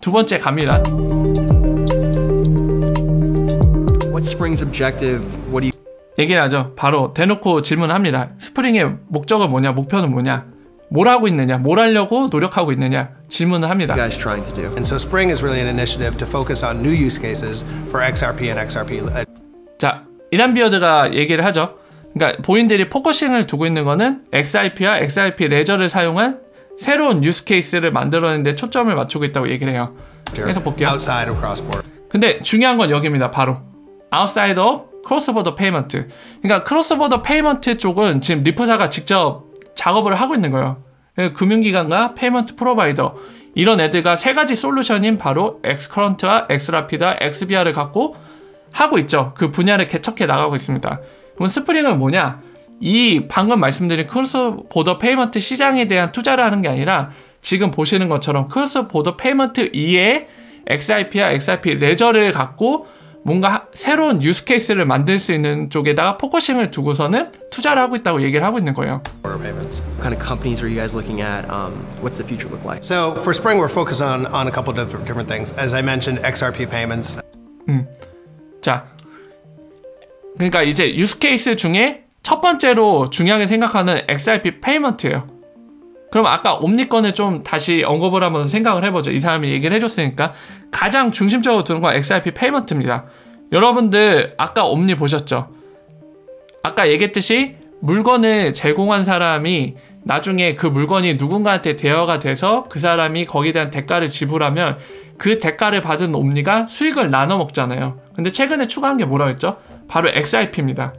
두 번째 갑니다. What's Spring's objective? What do you 얘기를 하죠. 바로 대놓고 질문합니다. 스프링의 목적은 뭐냐? 목표는 뭐냐? 뭘 하고 있느냐? 뭘 하려고 노력하고 있느냐? 질문을 합니다. guys trying to do? And so Spring is really an initiative to focus on new use cases for XRP and XRP. 자, 이단 비어드가 얘기를 하죠. 그러니까 본인들이 포커싱을 두고 있는 거는 XRP와 XRP 레저를 사용한 새로운 유스 케이스를 만들어내는데 초점을 맞추고 있다고 얘기를 해요. 계속 볼게요. Outside of cross-border. 근데 중요한 건 여기입니다. 바로 outside of cross-border payment. 그러니까 크로스보더 페이먼트 쪽은 지금 리프사가 직접 작업을 하고 있는 거예요. 금융기관과 페이먼트 프로바이더 이런 애들과 세 가지 솔루션인 바로 엑스커런트와 엑스라피드와 엑스비아를 갖고 하고 있죠. 그 분야를 개척해 나가고 있습니다. 그럼 스프링은 뭐냐? 이 방금 말씀드린 크로스보더 페이먼트 시장에 대한 투자를 하는 게 아니라 지금 보시는 것처럼 크로스보더 페이먼트 이외에 XRP와 XRP 레저를 갖고 뭔가 새로운 유스 케이스를 만들 수 있는 쪽에다가 포커싱을 두고서는 투자를 하고 있다고 얘기를 하고 있는 거예요. What kind of companies are you guys looking at? What's the future look like? So for Spring, we're focused on a couple of different things. As I mentioned, XRP payments. 자, 그러니까 이제 유스 케이스 중에 첫 번째로 중요하게 생각하는 XRP 페이먼트예요. 그럼 아까 옴니 건을 좀 다시 언급을 하면서 생각을 해보죠. 이 사람이 얘기를 해줬으니까 가장 중심적으로 두는 건 XRP 페이먼트입니다. 여러분들 아까 옴니 보셨죠? 아까 얘기했듯이 물건을 제공한 사람이 나중에 그 물건이 누군가한테 대여가 돼서 그 사람이 거기에 대한 대가를 지불하면 그 대가를 받은 옴니가 수익을 나눠 먹잖아요. 근데 최근에 추가한 게 뭐라고 했죠? 바로 XRP입니다.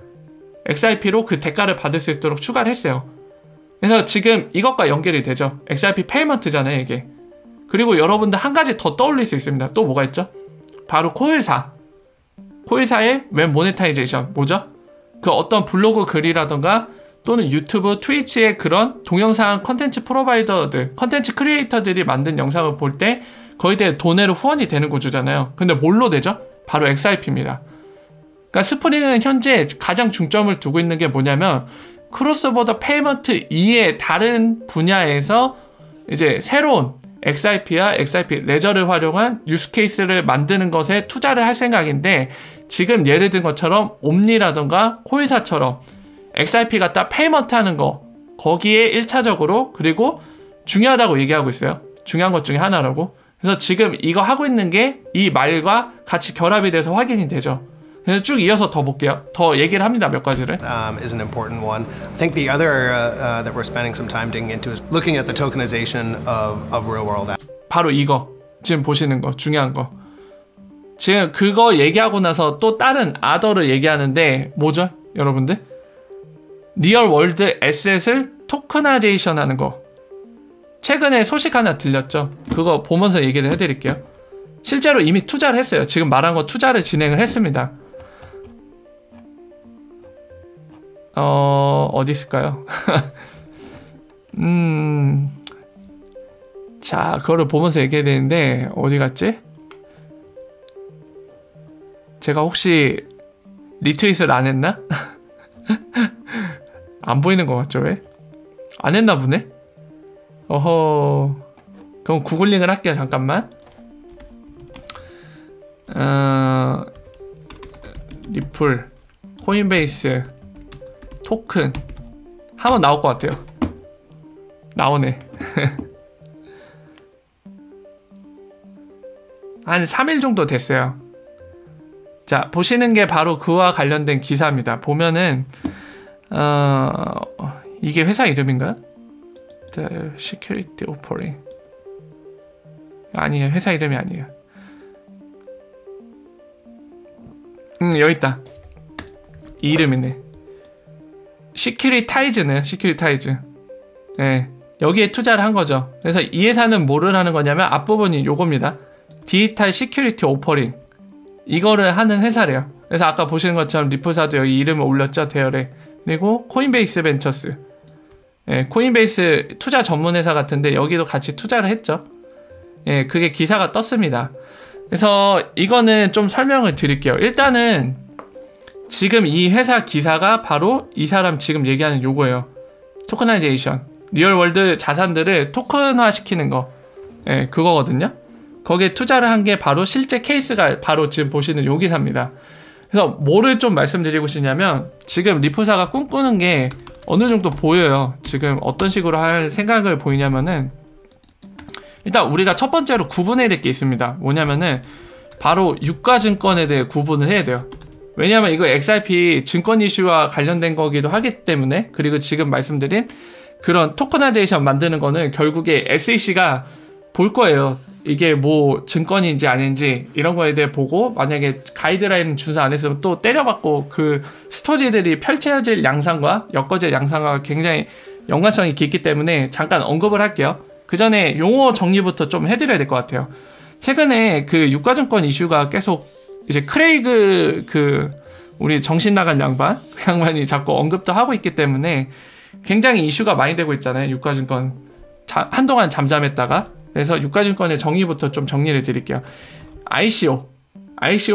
XRP로 그 대가를 받을 수 있도록 추가를 했어요. 그래서 지금 이것과 연결이 되죠. XRP 페이먼트잖아요, 이게. 그리고 여러분들 한 가지 더 떠올릴 수 있습니다. 또 뭐가 있죠? 바로 코일사. 코일사의 웹 모네타이제이션. 뭐죠? 그 어떤 블로그 글이라던가 또는 유튜브, 트위치의 그런 동영상 컨텐츠 프로바이더들, 컨텐츠 크리에이터들이 만든 영상을 볼 때 거기에 대해 돈으로 후원이 되는 구조잖아요. 근데 뭘로 되죠? 바로 XRP입니다. 그러니까 스프링은 현재 가장 중점을 두고 있는 게 뭐냐면 크로스보더 페이먼트 이외의 다른 분야에서 이제 새로운 XRP와 XRP 레저를 활용한 유스 케이스를 만드는 것에 투자를 할 생각인데 지금 예를 든 것처럼 옴니라던가 코일사처럼 XRP 갖다 페이먼트 하는 거 거기에 1차적으로 그리고 중요하다고 얘기하고 있어요. 중요한 것 중에 하나라고. 그래서 지금 이거 하고 있는 게 이 말과 같이 결합이 돼서 확인이 되죠. 그래서 쭉 이어서 더 볼게요. 더 얘기를 합니다. 몇 가지를. Is an important one. I think the other that we're spending some time digging into is looking at the tokenization of real world assets. 바로 이거. 지금 보시는 거. 중요한 거. 지금 그거 얘기하고 나서 또 다른 아더를 얘기하는데 뭐죠? 여러분들? 리얼 월드 에셋을 토크나이제이션 하는 거. 최근에 소식 하나 들렸죠? 그거 보면서 얘기를 해드릴게요. 실제로 이미 투자를 했어요. 지금 말한 거 투자를 진행을 했습니다. 어디 있을까요? 자, 그거를 보면서 얘기해야 되는데 어디 갔지? 제가 혹시 리트윗을 안 했나? 안 보이는 것 같죠? 왜? 안 했나 보네? 어허. 그럼 구글링을 할게요. 잠깐만. 리플, 코인베이스, 토큰 하면 나올 것 같아요. 나오네. 한 3일 정도 됐어요. 자, 보시는 게 바로 그와 관련된 기사입니다. 보면은 이게 회사 이름인가요? The Security Offering. 아니에요. 회사 이름이 아니에요. 여기 있다. 이 이름이네. 시큐리타이즈네. 시큐리타이즈. 네, 여기에 투자를 한 거죠. 그래서 이 회사는 뭐를 하는 거냐면 앞부분이 요겁니다. 디지털 시큐리티 오퍼링. 이거를 하는 회사래요. 그래서 아까 보시는 것처럼 리프사도 여기 이름을 올렸죠. 대열에. 그리고 코인베이스 벤처스. 예, 코인베이스 투자 전문 회사 같은데 여기도 같이 투자를 했죠. 예, 그게 기사가 떴습니다. 그래서 이거는 좀 설명을 드릴게요. 일단은 지금 이 회사 기사가 바로 이 사람 지금 얘기하는 요거예요. 토커나이제이션. 리얼월드 자산들을 토큰화 시키는 거. 예, 그거거든요. 거기에 투자를 한 게 바로 실제 케이스가 바로 지금 보시는 요 기사입니다. 그래서 뭐를 좀 말씀드리고 싶냐면 지금 리프사가 꿈꾸는 게 어느 정도 보여요. 지금 어떤 식으로 할 생각을 보이냐면은 일단 우리가 첫 번째로 구분해야 될 게 있습니다. 뭐냐면은 바로 유가증권에 대해 구분을 해야 돼요. 왜냐하면 이거 XRP 증권 이슈와 관련된 거기도 하기 때문에, 그리고 지금 말씀드린 그런 토커나이제이션 만드는 거는 결국에 SEC가 볼 거예요. 이게 뭐 증권인지 아닌지 이런 거에 대해 보고, 만약에 가이드라인 준수 안 했으면 또 때려받고, 그 스토리들이 펼쳐질 양상과 엮어질 양상과 굉장히 연관성이 깊기 때문에 잠깐 언급을 할게요. 그 전에 용어 정리부터 좀 해드려야 될 것 같아요. 최근에 그 유가증권 이슈가 계속 이제 크레이그 그 우리 정신 나간 양반, 그 양반이 자꾸 언급도 하고 있기 때문에 굉장히 이슈가 많이 되고 있잖아요. 유가증권 한동안 잠잠했다가. 그래서 유가증권의 정의부터 좀 정리를 드릴게요. ICO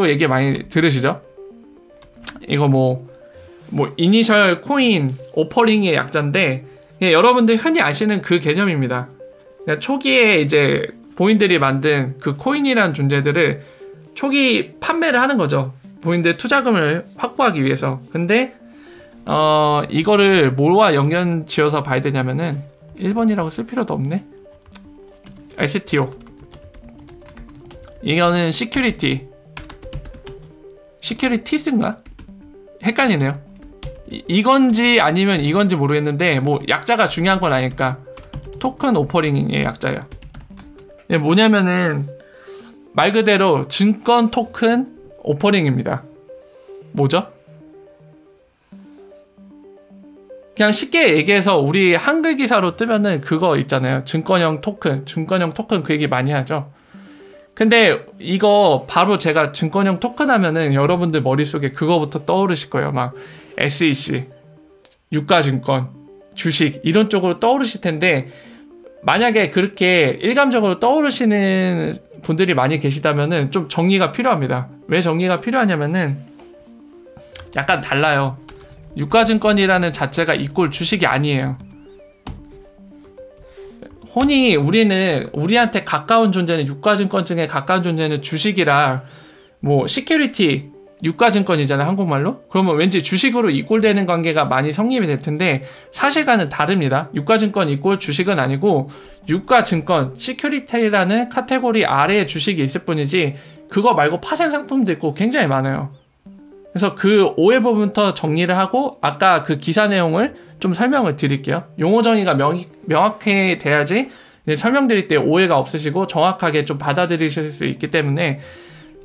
얘기 많이 들으시죠? 이거 뭐 이니셜 코인 오퍼링의 약자인데, 여러분들 흔히 아시는 그 개념입니다. 그러니까 초기에 이제 본인들이 만든 그 코인이라는 존재들을 초기 판매를 하는 거죠. 본인들 투자금을 확보하기 위해서. 근데 이거를 뭐와 연관 지어서 봐야 되냐면은 1번이라고 쓸 필요도 없네. STO. 이거는 시큐리티스인가? 헷갈리네요. 이건지 아니면 이건지 모르겠는데 뭐 약자가 중요한 건 아니까 토큰 오퍼링의 약자예요. 뭐냐면은 말 그대로 증권 토큰 오퍼링입니다. 뭐죠? 그냥 쉽게 얘기해서 우리 한글 기사로 뜨면은 그거 있잖아요. 증권형 토큰 그 얘기 많이 하죠. 근데 이거 바로 제가 증권형 토큰 하면은 여러분들 머릿속에 그거부터 떠오르실 거예요. 막 SEC, 유가증권, 주식 이런 쪽으로 떠오르실 텐데, 만약에 그렇게 일감적으로 떠오르시는 분들이 많이 계시다면은 좀 정리가 필요합니다. 왜 정리가 필요하냐면은 약간 달라요. 유가증권이라는 자체가 이꼴 주식이 아니에요. 혼이 우리한테 가까운 존재는 유가증권증에 가까운 존재는 주식이라, 뭐 시큐리티 유가증권이잖아요, 한국말로. 그러면 왠지 주식으로 이꼴되는 관계가 많이 성립이 될 텐데 사실과는 다릅니다. 유가증권 이꼴 주식은 아니고 유가증권 시큐리티라는 카테고리 아래에 주식이 있을 뿐이지 그거 말고 파생 상품도 있고 굉장히 많아요. 그래서 그 오해 부분부터 정리를 하고 아까 그 기사 내용을 좀 설명을 드릴게요. 용어 정의가 명확히 돼야지 설명드릴 때 오해가 없으시고 정확하게 좀 받아들이실 수 있기 때문에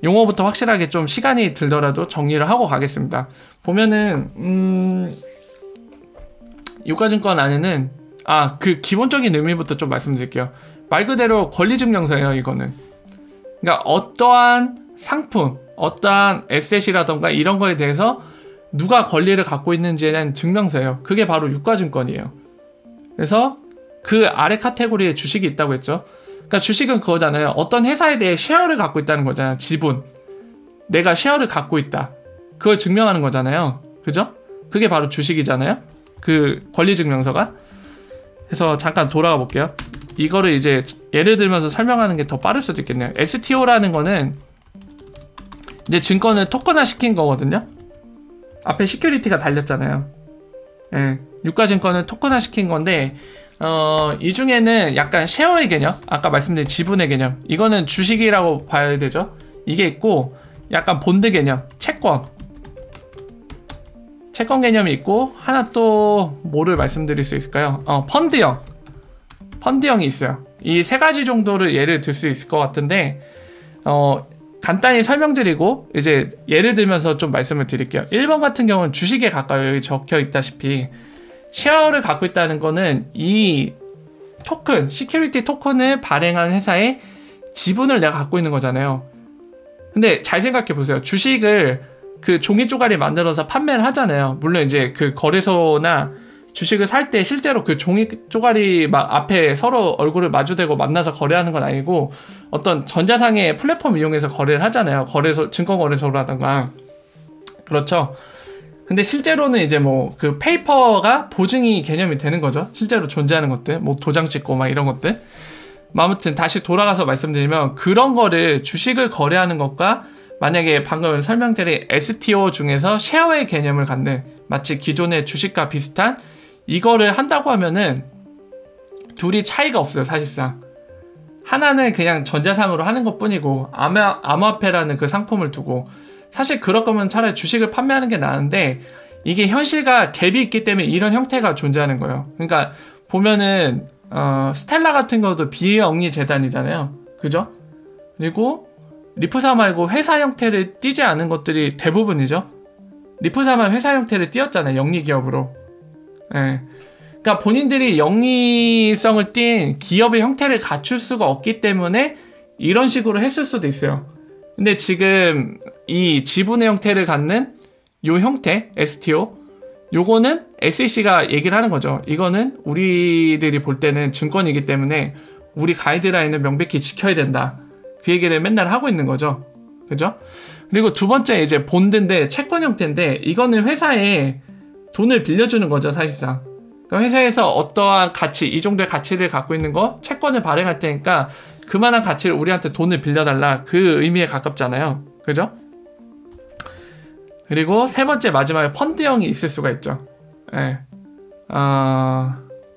용어부터 확실하게 좀 시간이 들더라도 정리를 하고 가겠습니다. 보면은 유가증권 안에는 그 기본적인 의미부터 좀 말씀드릴게요. 말 그대로 권리증명서예요, 이거는. 그러니까 어떠한 상품, 어떠한 에셋이라던가 이런 거에 대해서 누가 권리를 갖고 있는지에 대한 증명서예요. 그게 바로 유가증권이에요. 그래서 그 아래 카테고리에 주식이 있다고 했죠. 그러니까 주식은 그거잖아요. 어떤 회사에 대해 쉐어를 갖고 있다는 거잖아요. 지분. 내가 쉐어를 갖고 있다. 그걸 증명하는 거잖아요. 그죠? 그게 바로 주식이잖아요. 그 권리증명서가. 그래서 잠깐 돌아가 볼게요. 이거를 이제 예를 들면서 설명하는 게 더 빠를 수도 있겠네요. STO라는 거는 이제 증권을 토큰화 시킨 거거든요. 앞에 시큐리티가 달렸잖아요. 예, 유가증권을 토큰화 시킨 건데 이 중에는 약간 쉐어의 개념, 아까 말씀드린 지분의 개념, 이거는 주식이라고 봐야 되죠. 이게 있고 약간 본드 개념, 채권 개념이 있고, 하나 또 뭐를 말씀드릴 수 있을까요? 펀드형이 있어요. 이 세 가지 정도를 예를 들 수 있을 것 같은데 간단히 설명드리고 이제 예를 들면서 좀 말씀을 드릴게요. 1번 같은 경우는 주식에 가까워요. 여기 적혀 있다시피 쉐어를 갖고 있다는 거는 이 토큰, 시큐리티 토큰을 발행한 회사의 지분을 내가 갖고 있는 거잖아요. 근데 잘 생각해 보세요. 주식을 그 종이 쪼가리 만들어서 판매를 하잖아요. 물론 이제 그 거래소나 주식을 살 때 실제로 그 종이 쪼가리 막 앞에 서로 얼굴을 마주대고 만나서 거래하는 건 아니고 어떤 전자상의 플랫폼 이용해서 거래를 하잖아요. 거래소, 증권거래소라던가. 그렇죠. 근데 실제로는 이제 뭐 그 페이퍼가 보증이 개념이 되는 거죠. 실제로 존재하는 것들, 뭐 도장 찍고 막 이런 것들. 아무튼 다시 돌아가서 말씀드리면 그런 거를 주식을 거래하는 것과 만약에 방금 설명드린 STO 중에서 쉐어의 개념을 갖는 마치 기존의 주식과 비슷한 이거를 한다고 하면은 둘이 차이가 없어요. 사실상 하나는 그냥 전자상으로 하는 것 뿐이고 암호화폐라는 그 상품을 두고 사실 그럴 거면 차라리 주식을 판매하는 게 나은데 이게 현실과 갭이 있기 때문에 이런 형태가 존재하는 거예요. 그러니까 보면은 스텔라 같은 것도 비영리 재단이잖아요. 그죠? 그리고 리프사 말고 회사 형태를 띠지 않은 것들이 대부분이죠. 리프사만 회사 형태를 띄었잖아요. 영리 기업으로. 예. 그러니까 본인들이 영리성을 띈 기업의 형태를 갖출 수가 없기 때문에 이런 식으로 했을 수도 있어요. 근데 지금 이 지분의 형태를 갖는 요 형태, STO, 요거는 SEC가 얘기를 하는 거죠. 이거는 우리들이 볼 때는 증권이기 때문에 우리 가이드라인을 명백히 지켜야 된다. 그 얘기를 맨날 하고 있는 거죠. 그죠? 그리고 두 번째 이제 본드인데 채권 형태인데 이거는 회사에 돈을 빌려주는 거죠. 사실상. 그러니까 회사에서 어떠한 가치, 이 정도의 가치를 갖고 있는 거 채권을 발행할 테니까 그만한 가치를 우리한테 돈을 빌려달라. 그 의미에 가깝잖아요. 그죠? 그리고 세 번째 마지막에 펀드형이 있을 수가 있죠. 예.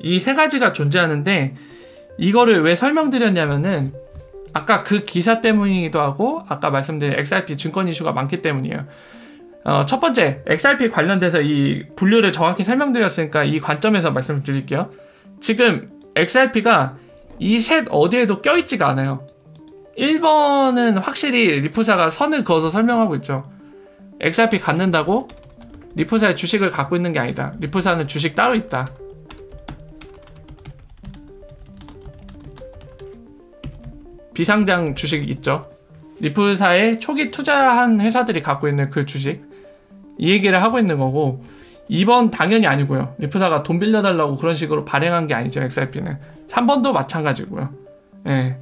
이 세 가지가 존재하는데 이거를 왜 설명드렸냐면은 아까 그 기사 때문이기도 하고 아까 말씀드린 XRP 증권 이슈가 많기 때문이에요. 첫 번째 XRP 관련돼서 이 분류를 정확히 설명드렸으니까 이 관점에서 말씀을 드릴게요. 지금 XRP가 이 셋 어디에도 껴있지가 않아요. 1번은 확실히 리프사가 선을 그어서 설명하고 있죠. XRP 갖는다고 리프사의 주식을 갖고 있는 게 아니다. 리프사는 주식 따로 있다. 비상장 주식 있죠. 리프사에 초기 투자한 회사들이 갖고 있는 그 주식 이 얘기를 하고 있는 거고 2번 당연히 아니고요. 리프사가 돈 빌려달라고 그런 식으로 발행한 게 아니죠. XRP는 3번도 마찬가지고요. 예.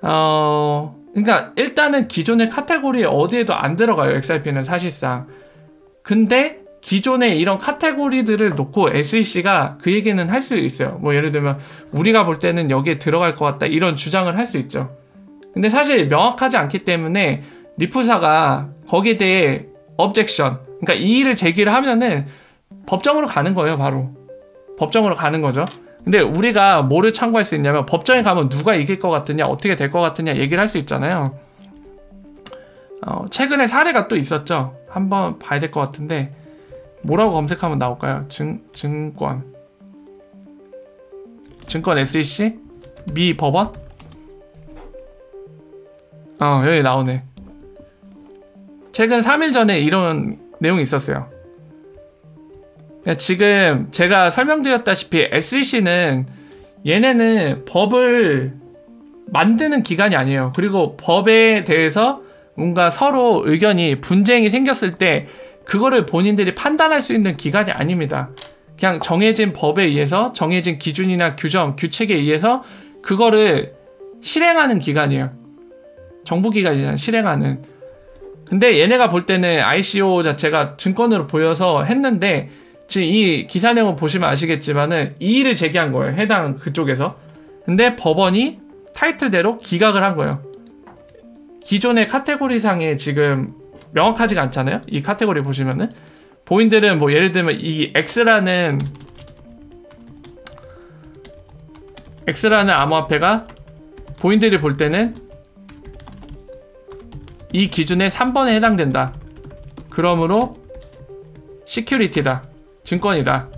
그러니까 일단은 기존의 카테고리에 어디에도 안 들어가요. XRP는 사실상. 근데 기존의 이런 카테고리들을 놓고 SEC가 그 얘기는 할 수 있어요. 뭐 예를 들면 우리가 볼 때는 여기에 들어갈 것 같다 이런 주장을 할 수 있죠. 근데 사실 명확하지 않기 때문에 리프사가 거기에 대해 objection, 그러니까 이의를 제기를 하면은 법정으로 가는 거예요. 바로 법정으로 가는 거죠. 근데 우리가 뭐를 참고할 수 있냐면 법정에 가면 누가 이길 것 같으냐 어떻게 될 것 같으냐 얘기를 할 수 있잖아요. 최근에 사례가 또 있었죠. 한번 봐야 될 것 같은데 뭐라고 검색하면 나올까요? 증권 SEC? 미 법원? 여기 나오네. 최근 3일 전에 이런 내용이 있었어요. 그러니까 지금 제가 설명드렸다시피 SEC는 얘네는 법을 만드는 기관이 아니에요. 그리고 법에 대해서 뭔가 서로 의견이 분쟁이 생겼을 때 그거를 본인들이 판단할 수 있는 기관이 아닙니다. 그냥 정해진 법에 의해서 정해진 기준이나 규정, 규칙에 의해서 그거를 실행하는 기관이에요. 정부기관이잖아요. 실행하는. 근데 얘네가 볼 때는 ICO 자체가 증권으로 보여서 했는데 지금 이 기사 내용 보시면 아시겠지만은 이의를 제기한 거예요. 해당 그쪽에서. 근데 법원이 타이틀대로 기각을 한 거예요. 기존의 카테고리상에 지금 명확하지가 않잖아요. 이 카테고리 보시면은 본인들은 뭐 예를 들면 이 X라는 암호화폐가 본인들이 볼 때는 이 기준에 3번에 해당된다. 그러므로 시큐리티다. 증권이다.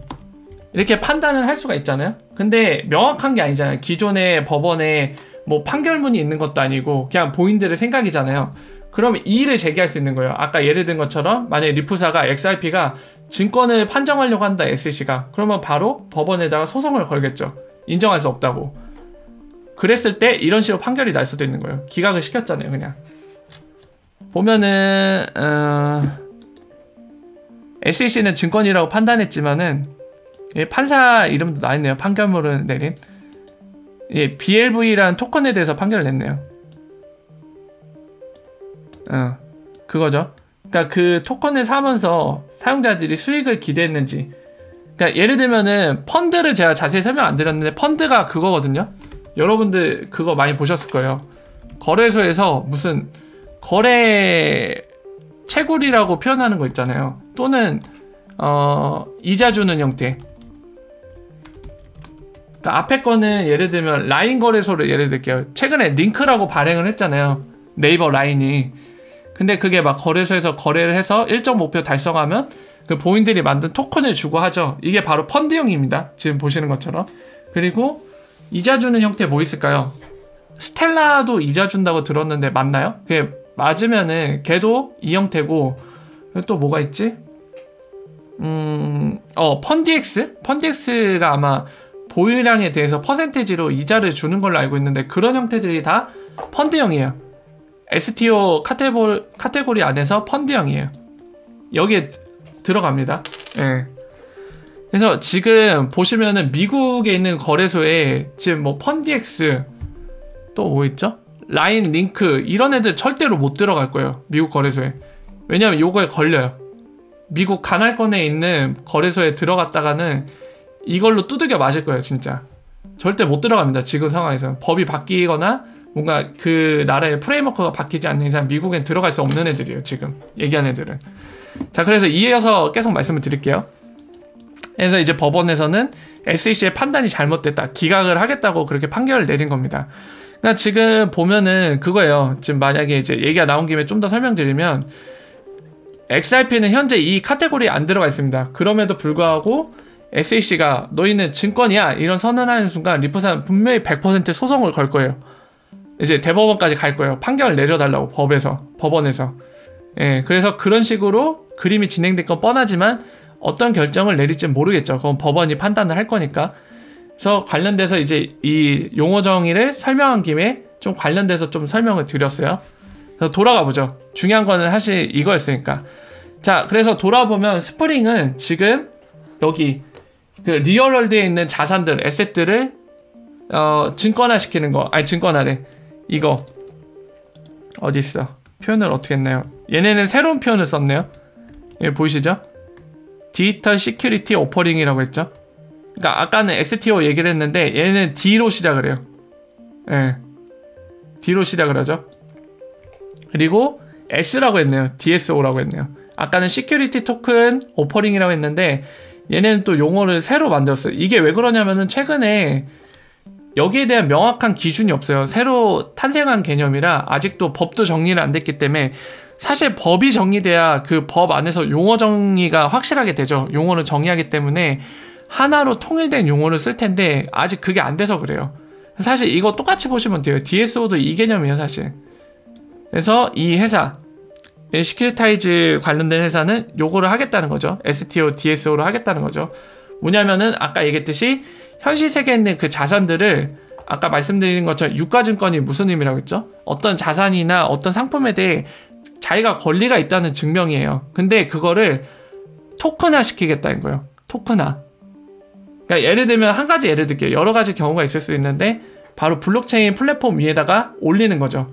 이렇게 판단을 할 수가 있잖아요. 근데 명확한 게 아니잖아요. 기존의 법원에 뭐 판결문이 있는 것도 아니고 그냥 본인들의 생각이잖아요. 그러면 이의를 제기할 수 있는 거예요. 아까 예를 든 것처럼 만약에 리프사가 XRP가 증권을 판정하려고 한다. SEC가. 그러면 바로 법원에다가 소송을 걸겠죠. 인정할 수 없다고. 그랬을 때 이런 식으로 판결이 날 수도 있는 거예요. 기각을 시켰잖아요. 그냥. 보면은 SEC는 증권이라고 판단했지만은 판사 이름도 나있네요. 판결문을 내린 BLV라는 토큰에 대해서 판결을 냈네요. 그거죠. 그러니까 그 토큰을 사면서 사용자들이 수익을 기대했는지. 그러니까 예를 들면은 펀드를 제가 자세히 설명 안 드렸는데 펀드가 그거거든요. 여러분들 그거 많이 보셨을 거예요. 거래소에서 무슨 거래 채굴이라고 표현하는 거 있잖아요. 또는 이자 주는 형태. 그러니까 앞에 거는 예를 들면 라인 거래소를 예를 들게요. 최근에 링크라고 발행을 했잖아요. 네이버 라인이. 근데 그게 막 거래소에서 거래를 해서 일정 목표 달성하면 그 본인들이 만든 토큰을 주고 하죠. 이게 바로 펀드형입니다. 지금 보시는 것처럼. 그리고 이자 주는 형태 뭐 있을까요? 스텔라도 이자 준다고 들었는데 맞나요? 그게 맞으면은 걔도 이 형태고, 또 뭐가 있지? 펀디엑스? 펀디엑스가 아마 보유량에 대해서 퍼센테이지로 이자를 주는 걸로 알고 있는데 그런 형태들이 다 펀드형이에요. STO 카테고리 안에서 펀드형이에요. 여기에 들어갑니다. 예. 그래서 지금 보시면은 미국에 있는 거래소에 지금 뭐 펀디엑스 또 뭐 있죠? 라인 링크 이런 애들 절대로 못 들어갈 거예요. 미국 거래소에. 왜냐면 요거에 걸려요. 미국 간할권에 있는 거래소에 들어갔다가는 이걸로 두들겨 맞을 거예요. 진짜 절대 못 들어갑니다. 지금 상황에서 법이 바뀌거나 뭔가 그 나라의 프레임워크가 바뀌지 않는 이상 미국엔 들어갈 수 없는 애들이에요. 지금 얘기한 애들은. 자, 그래서 이어서 계속 말씀을 드릴게요. 그래서 이제 법원에서는 SEC의 판단이 잘못됐다, 기각을 하겠다고 그렇게 판결을 내린 겁니다. 그러니까 지금 보면은 그거예요. 지금 만약에 이제 얘기가 나온 김에 좀 더 설명드리면, XRP는 현재 이 카테고리에 안 들어가 있습니다. 그럼에도 불구하고 SEC가 너희는 증권이야 이런 선언하는 순간 리프사는 분명히 100% 소송을 걸 거예요. 이제 대법원까지 갈 거예요. 판결을 내려달라고 법원에서. 예, 그래서 그런 식으로 그림이 진행될 건 뻔하지만 어떤 결정을 내릴지는 모르겠죠. 그건 법원이 판단을 할 거니까. 그래서 관련돼서 이제 이 용어 정의를 설명한 김에 좀 관련돼서 좀 설명을 드렸어요. 그래서 돌아가 보죠. 중요한 거는 사실 이거였으니까. 자, 그래서 돌아보면 스프링은 지금 여기 그 리얼월드에 있는 자산들, 에셋들을 증권화 시키는 거. 아니, 증권화래. 이거 어딨어? 표현을 어떻게 했나요? 얘네는 새로운 표현을 썼네요. 여기 보이시죠? 디지털 시큐리티 오퍼링이라고 했죠. 그러니까 아까는 STO 얘기를 했는데 얘는 D로 시작을 해요. 예, D로 시작을 하죠. 그리고 S라고 했네요. DSO라고 했네요. 아까는 시큐리티 토큰 오퍼링이라고 했는데 얘네는 또 용어를 새로 만들었어요. 이게 왜 그러냐면은 최근에 여기에 대한 명확한 기준이 없어요. 새로 탄생한 개념이라 아직도 법도 정리를 안 됐기 때문에, 사실 법이 정리돼야 그 법 안에서 용어 정의가 확실하게 되죠. 용어를 정의하기 때문에 하나로 통일된 용어를 쓸 텐데 아직 그게 안 돼서 그래요. 사실 이거 똑같이 보시면 돼요. DSO도 이 개념이에요, 사실. 그래서 이 회사, 시큐리타이즈 관련된 회사는 요거를 하겠다는 거죠. STO, DSO를 하겠다는 거죠. 뭐냐면은 아까 얘기했듯이 현실 세계에 있는 그 자산들을, 아까 말씀드린 것처럼 유가증권이 무슨 의미라고 했죠? 어떤 자산이나 어떤 상품에 대해 자기가 권리가 있다는 증명이에요. 근데 그거를 토큰화 시키겠다는 거예요. 토큰화. 그러니까 예를 들면 한 가지 예를 들게요. 여러 가지 경우가 있을 수 있는데 바로 블록체인 플랫폼 위에다가 올리는 거죠.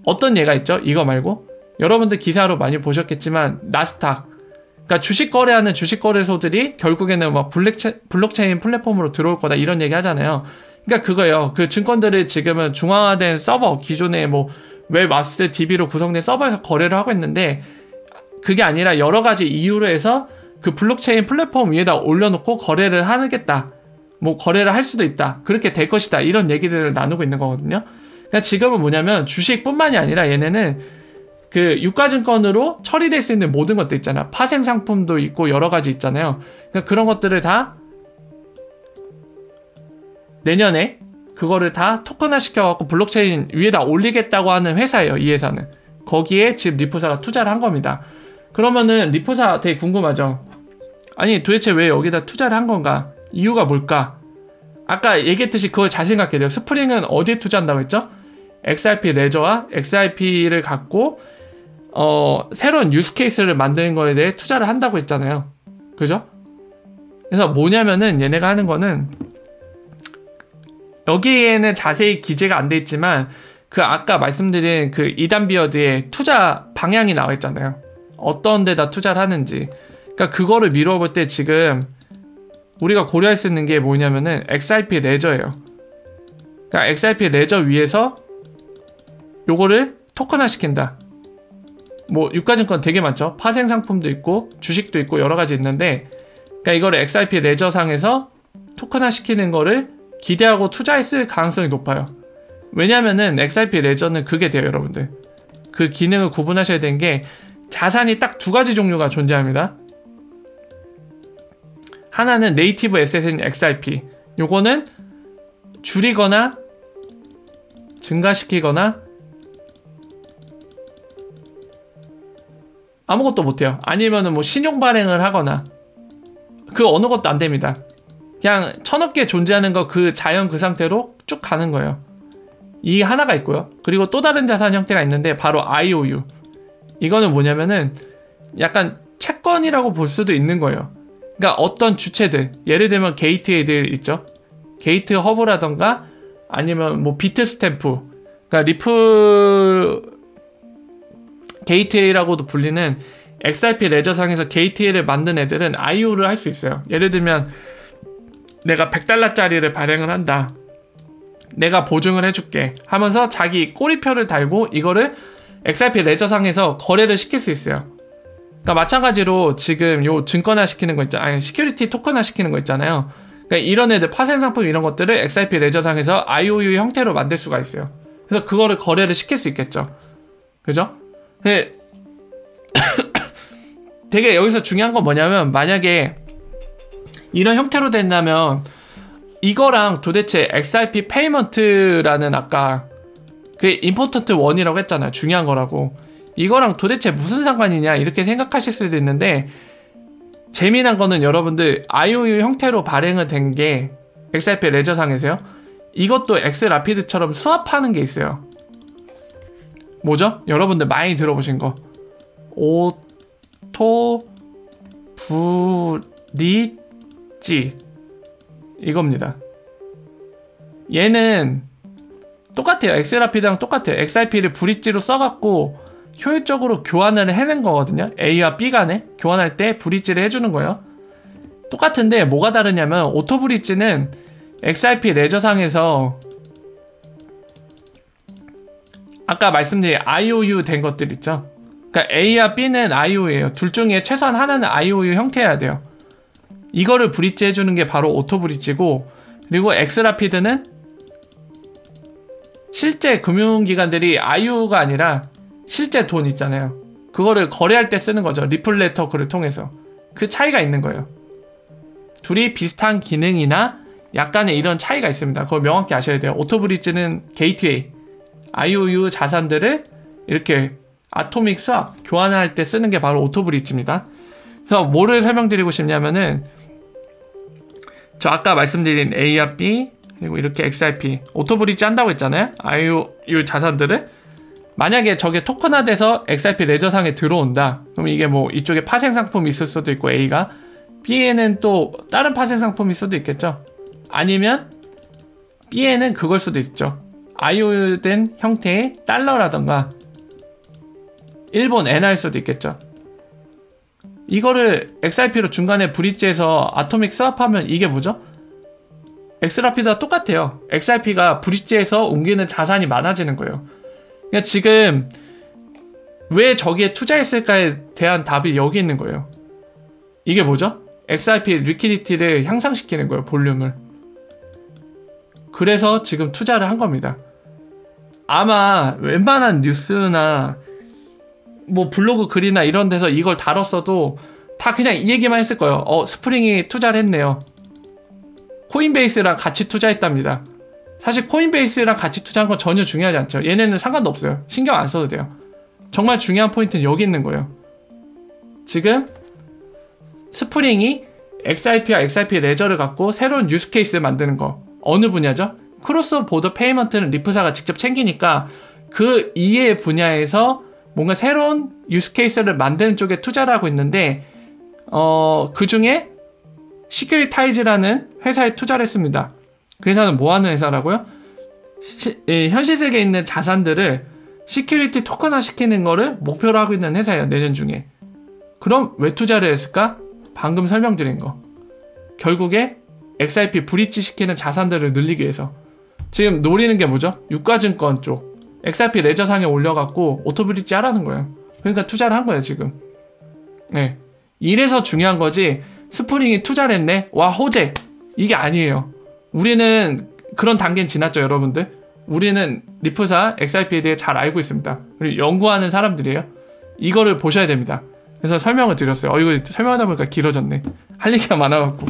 어떤 예가 있죠? 이거 말고 여러분들 기사로 많이 보셨겠지만 나스닥, 그러니까 주식 거래하는 주식 거래소들이 결국에는 막 블록체인 플랫폼으로 들어올 거다 이런 얘기 하잖아요. 그러니까 그거예요. 그 증권들을 지금은 중앙화된 서버, 기존의 뭐 웹apps DB로 구성된 서버에서 거래를 하고 있는데, 그게 아니라 여러 가지 이유로 해서 그 블록체인 플랫폼 위에다 올려놓고 거래를 하겠다, 뭐 거래를 할 수도 있다, 그렇게 될 것이다, 이런 얘기들을 나누고 있는 거거든요. 그러니까 지금은 뭐냐면 주식뿐만이 아니라 얘네는 그 유가증권으로 처리될 수 있는 모든 것들 있잖아. 파생 상품도 있고 여러 가지 있잖아요. 그러니까 그런 것들을 다 내년에 그거를 다 토큰화 시켜갖고 블록체인 위에다 올리겠다고 하는 회사예요. 이 회사는. 거기에 지금 리프사가 투자를 한 겁니다. 그러면은 리프사 되게 궁금하죠. 아니 도대체 왜 여기다 투자를 한 건가? 이유가 뭘까? 아까 얘기했듯이 그걸 잘 생각해야 돼요. 스프링은 어디에 투자한다고 했죠? XRP 레저와 XRP를 갖고 새로운 유스 케이스를 만드는 거에 대해 투자를 한다고 했잖아요. 그죠? 그래서 뭐냐면은 얘네가 하는 거는, 여기에는 자세히 기재가 안 돼 있지만 그 아까 말씀드린 그 이단 비어드의 투자 방향이 나와 있잖아요. 어떤 데다 투자를 하는지. 그러니까 그거를 미뤄볼 때 지금 우리가 고려할 수 있는 게 뭐냐면은 XRP 레저예요. 그러니까 XRP 레저 위에서 요거를 토큰화 시킨다. 뭐 유가증권 되게 많죠. 파생 상품도 있고 주식도 있고 여러 가지 있는데, 그러니까 이거를 XRP 레저상에서 토큰화 시키는 거를 기대하고 투자했을 가능성이 높아요. 왜냐면은 XRP 레저는 그게 돼요, 여러분들. 그 기능을 구분하셔야 되는 게 자산이 딱 두 가지 종류가 존재합니다. 하나는 네이티브 에셋인 XRP. 요거는 줄이거나 증가시키거나 아무것도 못해요. 아니면은 뭐 신용 발행을 하거나 그 어느 것도 안 됩니다. 그냥 1000억 개 존재하는 거 그 자연 그 상태로 쭉 가는 거예요. 이 하나가 있고요. 그리고 또 다른 자산 형태가 있는데 바로 IOU. 이거는 뭐냐면은 약간 채권이라고 볼 수도 있는 거예요. 그러니까 어떤 주체들, 예를 들면 게이트웨이들 있죠. 게이트 허브라던가 아니면 뭐 비트 스탬프, 그러니까 리플 게이트웨이라고도 불리는 XRP 레저상에서 게이트웨이를 만든 애들은 IOU를 할 수 있어요. 예를 들면 내가 100달러짜리를 발행을 한다. 내가 보증을 해줄게 하면서 자기 꼬리표를 달고 이거를 XRP 레저상에서 거래를 시킬 수 있어요. 그러니까 마찬가지로 지금 요 증권화 시키는 거 있잖아요. 아니, 시큐리티 토큰화 시키는 거 있잖아요. 그러니까 이런 애들 파생 상품 이런 것들을 XRP 레저상에서 IOU 형태로 만들 수가 있어요. 그래서 그거를 거래를 시킬 수 있겠죠. 그죠? 되게 여기서 중요한 건 뭐냐면, 만약에 이런 형태로 된다면 이거랑 도대체 XRP 페이먼트라는 아까 그 임포턴트 원이라고 했잖아요. 중요한 거라고. 이거랑 도대체 무슨 상관이냐 이렇게 생각하실 수도 있는데, 재미난 거는 여러분들 IOU 형태로 발행을 된 게 XRP 레저상에서요. 이것도 엑스라피드처럼 수합하는 게 있어요. 뭐죠? 여러분들 많이 들어보신 거. 오토브릿지 이겁니다. 얘는 똑같아요. 엑스라피드랑 똑같아요. XRP를 브릿지로 써갖고 효율적으로 교환을 해낸 거거든요. A와 B 간에 교환할 때 브릿지를 해주는 거예요. 똑같은데 뭐가 다르냐면, 오토브릿지는 XRP 레저상에서 아까 말씀드린 IOU 된 것들 있죠. 그러니까 A와 B는 IOU예요. 둘 중에 최소한 하나는 IOU 형태여야 돼요. 이거를 브릿지 해주는 게 바로 오토브릿지고, 그리고 엑스라피드는 실제 금융기관들이 IOU가 아니라 실제 돈 있잖아요. 그거를 거래할 때 쓰는 거죠. 리플 네트워크를 통해서. 그 차이가 있는 거예요. 둘이 비슷한 기능이나 약간의 이런 차이가 있습니다. 그걸 명확히 아셔야 돼요. 오토브릿지는 게이트웨이, IOU 자산들을 이렇게 아토믹 수합, 교환할 때 쓰는 게 바로 오토브릿지입니다. 그래서 뭐를 설명드리고 싶냐면은, 저 아까 말씀드린 A와 B 그리고 이렇게 XRP 오토브릿지 한다고 했잖아요. IOU 자산들을 만약에 저게 토큰화돼서 XRP 레저상에 들어온다. 그럼 이게 뭐 이쪽에 파생 상품이 있을 수도 있고 A가, B에는 또 다른 파생 상품일 수도 있겠죠. 아니면 B에는 그걸 수도 있죠. IOU된 형태의 달러라던가 일본 엔화일 수도 있겠죠. 이거를 XRP로 중간에 브릿지해서 아토믹 스왑하면 이게 뭐죠? 엑스라피드와 똑같아요. XRP가 브릿지해서 옮기는 자산이 많아지는 거예요. 그러니까 지금 왜 저기에 투자했을까에 대한 답이 여기 있는 거예요. 이게 뭐죠? XRP 리퀴디티를 향상시키는 거예요. 볼륨을. 그래서 지금 투자를 한 겁니다. 아마 웬만한 뉴스나 뭐 블로그 글이나 이런 데서 이걸 다뤘어도 다 그냥 이 얘기만 했을 거예요. 스프링이 투자를 했네요. 코인베이스랑 같이 투자했답니다. 사실 코인베이스랑 같이 투자한 건 전혀 중요하지 않죠. 얘네는 상관도 없어요. 신경 안 써도 돼요. 정말 중요한 포인트는 여기 있는 거예요. 지금 스프링이 XRP와 XRP 레저를 갖고 새로운 유스케이스를 만드는 거. 어느 분야죠? 크로스 보더 페이먼트는 리프사가 직접 챙기니까 그 이해 분야에서 뭔가 새로운 유스케이스를 만드는 쪽에 투자를 하고 있는데, 그 중에 시큐리타이즈라는 회사에 투자를 했습니다. 그 회사는 뭐 하는 회사라고요? 현실 세계에 있는 자산들을 시큐리티 토큰화 시키는 거를 목표로 하고 있는 회사예요. 내년 중에. 그럼 왜 투자를 했을까? 방금 설명드린 거. 결국에 XRP 브릿지 시키는 자산들을 늘리기 위해서. 지금 노리는 게 뭐죠? 유가증권 쪽 XRP 레저상에 올려갖고 오토브리지 하라는 거예요. 그러니까 투자를 한 거예요 지금. 네. 이래서 중요한 거지 스프링이 투자를 했네? 와 호재! 이게 아니에요. 우리는 그런 단계는 지났죠 여러분들. 우리는 리프사 XRP에 대해 잘 알고 있습니다. 그리고 연구하는 사람들이에요. 이거를 보셔야 됩니다. 그래서 설명을 드렸어요. 이거 설명하다 보니까 길어졌네. 할 얘기가 많아갖고.